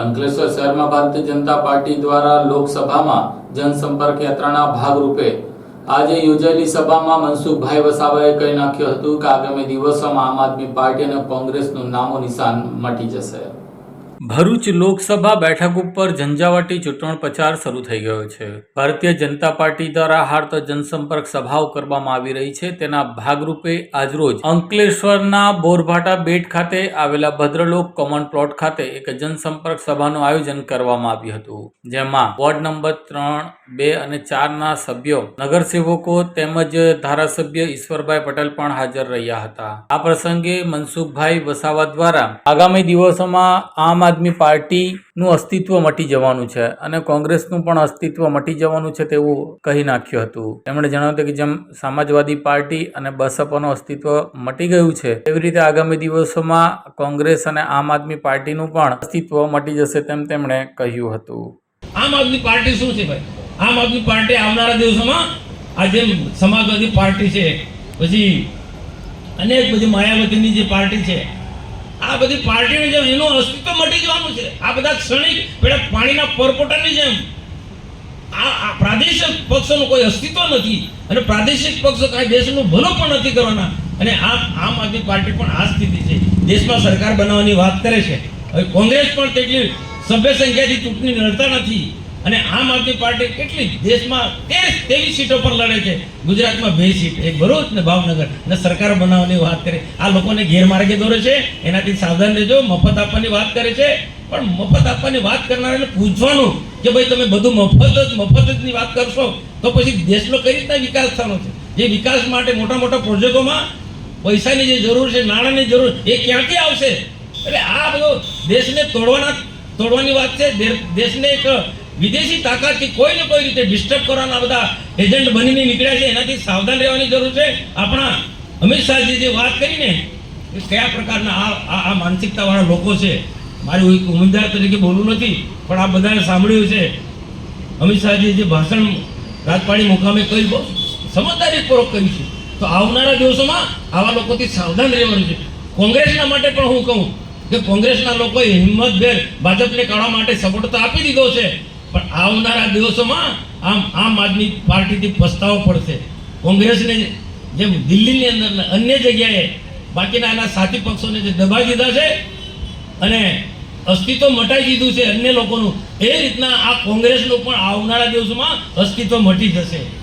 અંકલેશ્વર શહેરમાં ભારતીય જનતા પાર્ટી દ્વારા લોકસભામાં જનસંપર્ક યાત્રાના ભાગરૂપે આજે યોજાયેલી સભામાં મનસુખભાઈ વસાવાએ કહી નાખ્યું હતું કે આગામી દિવસોમાં આમ આદમી પાર્ટી અને કોંગ્રેસનું નામો નિશાન મટી જશે। ભરૂચ લોકસભા બેઠક ઉપર ઝંઝાવાતી ચૂંટણી પ્રચાર શરૂ થઈ ગયો છે। ભારતીય જનતા પાર્ટી દ્વારા હાલ તો જનસંપર્ક સભાઓ કરવામાં આવી રહી છે। તેના ભાગરૂપે આજરોજ અંકલેશ્વરના બોરભાટા બેટ ખાતે આવેલા ભદ્રલોક કોમન પ્લોટ ખાતે એક જનસંપર્ક સભાનું આયોજન કરવામાં આવ્યું હતું, જેમાં વોર્ડ નંબર 3, 2 અને 4 ના સભ્યો, નગરસેવકો તેમજ ધારાસભ્ય ઈશ્વરભાઈ પટેલ પણ હાજર રહ્યા હતા। આ પ્રસંગે મનસુખભાઈ વસાવા દ્વારા આગામી દિવસોમાં આમ આદમી પાર્ટીનું અસ્તિત્વ મટી જવાનું છે અને કોંગ્રેસનું પણ અસ્તિત્વ મટી જવાનું છે તેવું કહી નાખ્યું હતું। તેમણે જણાવ્યું હતું કે જેમ સમાજવાદી પાર્ટી અને બસપાનું અસ્તિત્વ મટી ગયું છે, તેવી રીતે આગામી દિવસોમાં કોંગ્રેસ અને આમ આદમી પાર્ટીનું પણ અસ્તિત્વ મટી જશે તેમ તેમણે કહ્યું હતું। આમ આદમી પાર્ટી શું છે ભાઈ? આમ આદમી પાર્ટી આવનારા દિવસોમાં આ જેમ સમાજવાદી પાર્ટી છે, પછી અનેક બધી માયાવતીની જે પાર્ટી છે, આ બધી પાર્ટીની જેમ એનું અસ્તિત્વ મટી જવાનું છે। આ બધા ક્ષણિક પેલા પાણીના પરપોટાની જેમ આ પ્રાદેશિક પક્ષોનું કોઈ અસ્તિત્વ નથી અને પ્રાદેશિક પક્ષો કાંઈ દેશનું ભલું પણ નથી કરવાના અને આમ આદમી પાર્ટી પણ આ સ્થિતિ છે। દેશમાં સરકાર બનાવવાની વાત કરે છે, હવે કોંગ્રેસ પણ તેટલી સભ્ય સંખ્યાથી ચૂંટણી લડતા નથી અને આમ આદમી પાર્ટી કેટલી દેશમાં 23 સીટો પર લડે છે, ગુજરાતમાં 2 સીટ, એક ભરૂચ ને ભાવનગર, અને સરકાર બનાવવાની વાત કરે। આ લોકોને ગેરમાર્ગે દોરે છે, એનાથી સાવધાન રહેજો। મફત આપવાની વાત કરે છે, પણ મફત આપવાની વાત કરનારાને પૂછવાનું કે ભાઈ તમે બધું મફતની વાત કરશો તો પછી દેશનો કઈ રીતના વિકાસ થવાનો છે? જે વિકાસ માટે મોટા મોટા પ્રોજેક્ટોમાં પૈસાની જે જરૂર છે, નાણાંની જરૂર, એ ક્યાંથી આવશે? એટલે આ બધો દેશને તોડવાની વાત છે। દેશને એક વિદેશી તાકાતથી કોઈ ને કોઈ રીતે ડિસ્ટર્બ કરવાના બધા એજન્ટ બનીને નીકળ્યા છે, એનાથી સાવધાન રહેવાની જરૂર છે। આપણા અમિત શાહજી જે વાત કરીને કયા પ્રકારના આ માનસિકતાવાળા લોકો છે, મારી ઉમેદવાર તરીકે બોલવું નથી, પણ આ બધાને સાંભળ્યું છે અમિત શાહજી જે ભાષણ રાજપાડી મુકામે કહ્યું, બહુ સમજદારીપૂર્વક કર્યું છે। તો આવનારા દિવસોમાં આવા લોકોથી સાવધાન રહેવાનું છે। કોંગ્રેસના માટે પણ હું કહું કે કોંગ્રેસના લોકોએ હિંમતભેર ભાજપને કાઢવા માટે સપોર્ટ તો આપી દીધો છે, પણ આવનારા દિવસોમાં આમ આદમી પાર્ટીથી પસ્તાવો પડશે। કોંગ્રેસને જેમ દિલ્હીની અંદર અન્ય જગ્યાએ બાકીના એના સાથી પક્ષોને જે દબાઈ દીધા છે અને અસ્તિત્વ મટાઈ દીધું છે અન્ય લોકોનું, એ રીતના આ કોંગ્રેસનું પણ આવનારા દિવસોમાં અસ્તિત્વ મટી જશે।